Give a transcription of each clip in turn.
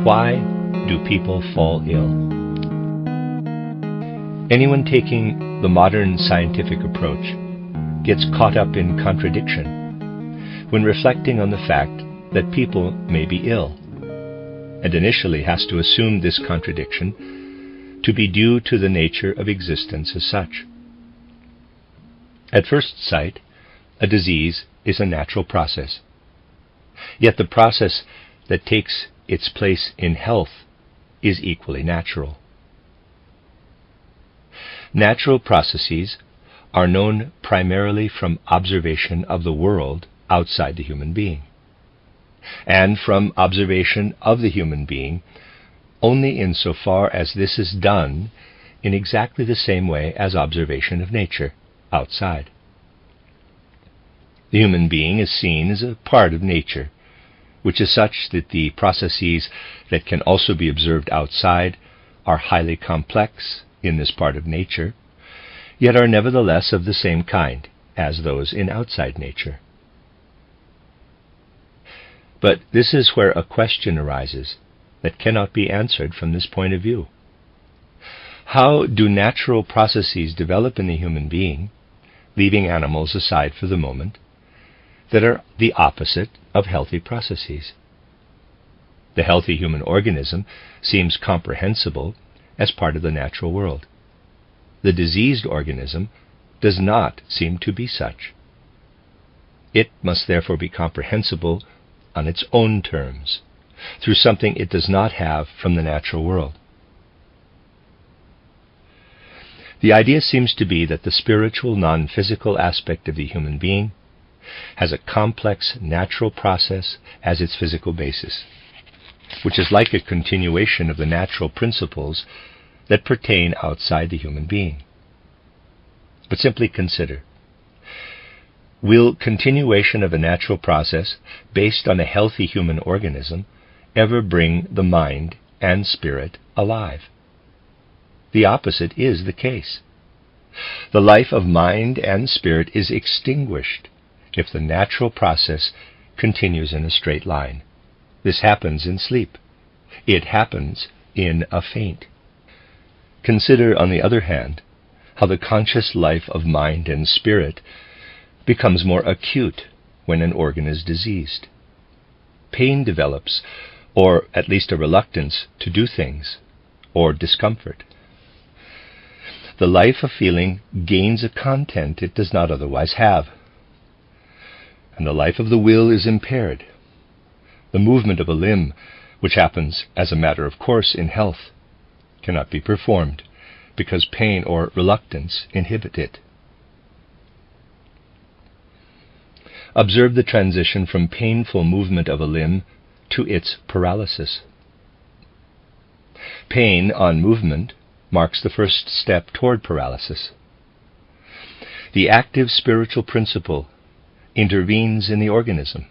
Why do people fall ill? Anyone taking the modern scientific approach gets caught up in contradiction when reflecting on the fact that people may be ill, and initially has to assume this contradiction to be due to the nature of existence as such. At first sight, a disease is a natural process. Yet the process that takes its place in health is equally natural. Natural processes are known primarily from observation of the world outside the human being, and from observation of the human being only insofar as this is done in exactly the same way as observation of nature outside. The human being is seen as a part of nature, which is such that the processes that can also be observed outside are highly complex in this part of nature, yet are nevertheless of the same kind as those in outside nature. But this is where a question arises that cannot be answered from this point of view. How do natural processes develop in the human being, leaving animals aside for the moment, that are the opposite of healthy processes? The healthy human organism seems comprehensible as part of the natural world. The diseased organism does not seem to be such. It must therefore be comprehensible on its own terms, through something it does not have from the natural world. The idea seems to be that the spiritual, non-physical aspect of the human being has a complex natural process as its physical basis, which is like a continuation of the natural principles that pertain outside the human being. But simply consider, will continuation of a natural process based on a healthy human organism ever bring the mind and spirit alive? The opposite is the case. The life of mind and spirit is extinguished if the natural process continues in a straight line. This happens in sleep. It happens in a faint. Consider, on the other hand, how the conscious life of mind and spirit becomes more acute when an organ is diseased. Pain develops, or at least a reluctance to do things, or discomfort. The life of feeling gains a content it does not otherwise have, and the life of the will is impaired. The movement of a limb, which happens as a matter of course in health, cannot be performed because pain or reluctance inhibit it. Observe the transition from painful movement of a limb to its paralysis. Pain on movement marks the first step toward paralysis. The active spiritual principle intervenes in the organism.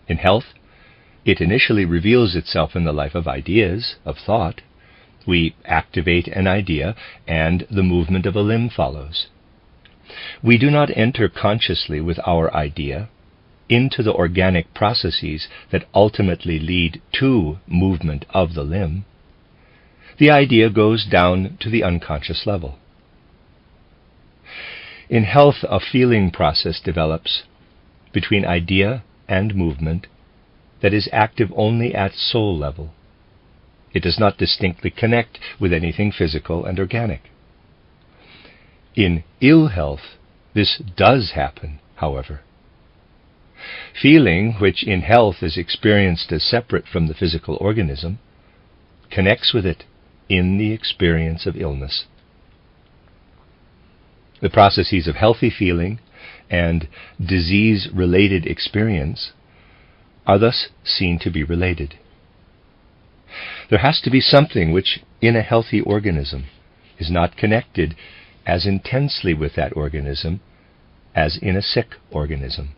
In health, it initially reveals itself in the life of ideas, of thought. We activate an idea, and the movement of a limb follows. We do not enter consciously with our idea into the organic processes that ultimately lead to movement of the limb. The idea goes down to the unconscious level. In health, a feeling process develops between idea and movement that is active only at soul level. It does not distinctly connect with anything physical and organic. In ill health, this does happen, however. Feeling, which in health is experienced as separate from the physical organism, connects with it in the experience of illness. The processes of healthy feeling and disease-related experience are thus seen to be related. There has to be something which, in a healthy organism, is not connected as intensely with that organism as in a sick organism.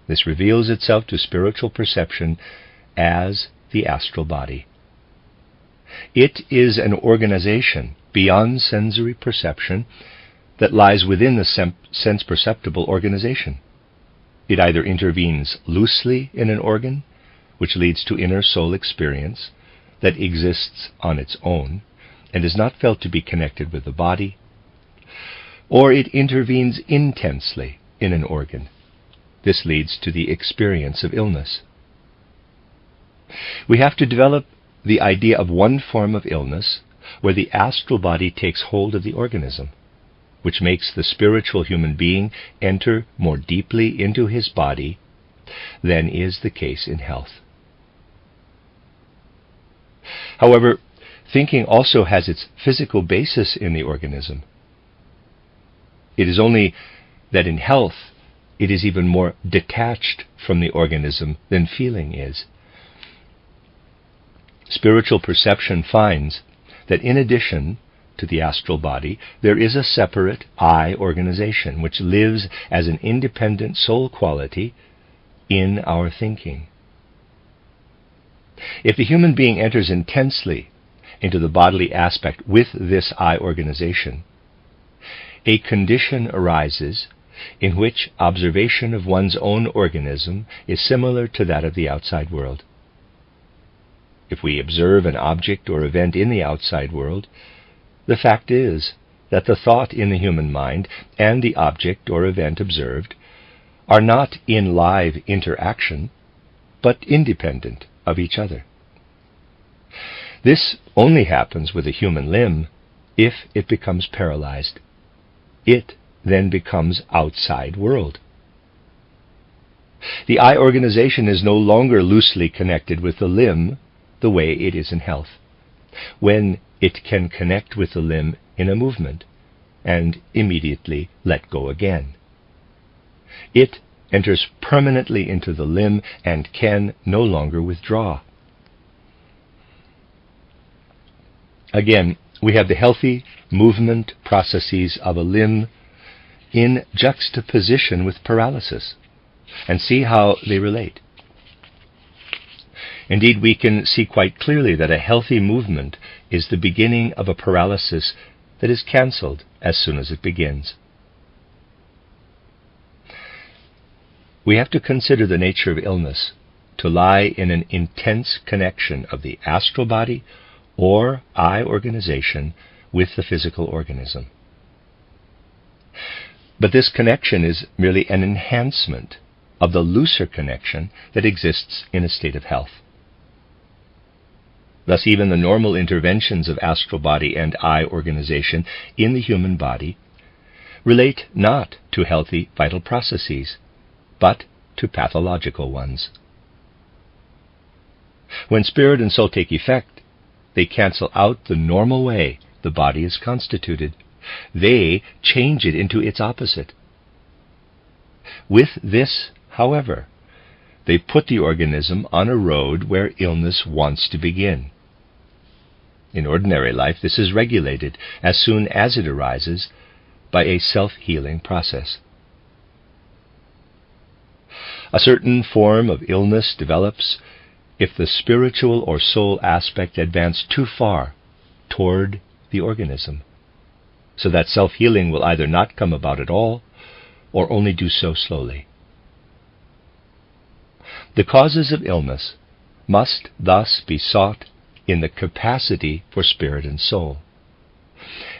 This reveals itself to spiritual perception as the astral body. It is an organization beyond sensory perception that lies within the sense-perceptible organization. It either intervenes loosely in an organ which leads to inner soul experience that exists on its own and is not felt to be connected with the body, or it intervenes intensely in an organ. This leads to the experience of illness. We have to develop the idea of one form of illness where the astral body takes hold of the organism, which makes the spiritual human being enter more deeply into his body than is the case in health. However, thinking also has its physical basis in the organism. It is only that in health it is even more detached from the organism than feeling is. Spiritual perception finds that in addition to the astral body, there is a separate I organization which lives as an independent soul quality in our thinking. If the human being enters intensely into the bodily aspect with this I organization, a condition arises in which observation of one's own organism is similar to that of the outside world. If we observe an object or event in the outside world, the fact is that the thought in the human mind and the object or event observed are not in live interaction, but independent of each other. This only happens with a human limb if it becomes paralyzed. It then becomes outside world. The I organization is no longer loosely connected with the limb the way it is in health, when it can connect with the limb in a movement and immediately let go again. It enters permanently into the limb and can no longer withdraw. Again, we have the healthy movement processes of a limb in juxtaposition with paralysis, and see how they relate. Indeed, we can see quite clearly that a healthy movement is the beginning of a paralysis that is cancelled as soon as it begins. We have to consider the nature of illness to lie in an intense connection of the astral body or I organization with the physical organism. But this connection is merely an enhancement of the looser connection that exists in a state of health. Thus, even the normal interventions of astral body and I organization in the human body relate not to healthy vital processes, but to pathological ones. When spirit and soul take effect, they cancel out the normal way the body is constituted. They change it into its opposite. With this, however, they put the organism on a road where illness wants to begin. In ordinary life, this is regulated as soon as it arises by a self-healing process. A certain form of illness develops if the spiritual or soul aspect advance too far toward the organism, so that self-healing will either not come about at all or only do so slowly. The causes of illness must thus be sought in the capacity for spirit and soul,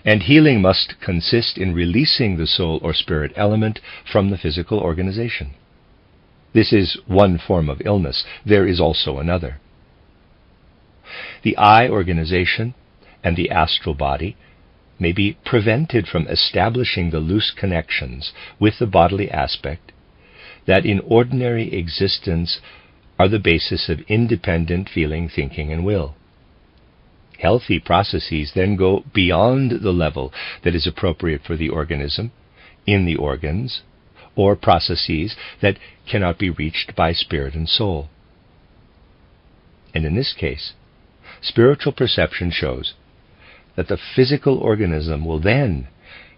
and healing must consist in releasing the soul or spirit element from the physical organization. This is one form of illness. There is also another. The I organization and the astral body may be prevented from establishing the loose connections with the bodily aspect that in ordinary existence are the basis of independent feeling, thinking, and will. Healthy processes then go beyond the level that is appropriate for the organism in the organs, or processes that cannot be reached by spirit and soul. And in this case, spiritual perception shows that the physical organism will then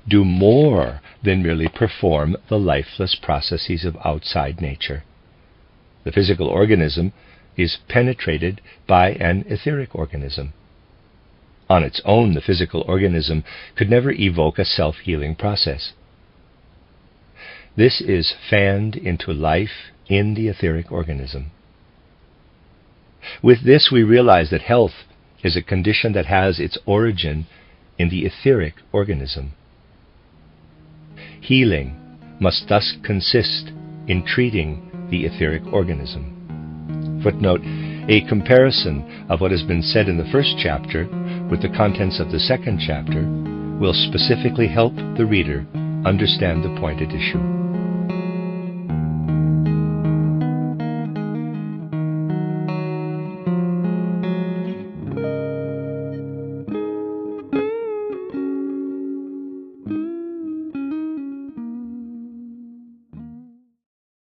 do more than merely perform the lifeless processes of outside nature. The physical organism is penetrated by an etheric organism. On its own, the physical organism could never evoke a self-healing process. This is fanned into life in the etheric organism. With this, we realize that health is a condition that has its origin in the etheric organism. Healing must thus consist in treating the etheric organism. Footnote: a comparison of what has been said in the first chapter with the contents of the second chapter will specifically help the reader understand the point at issue.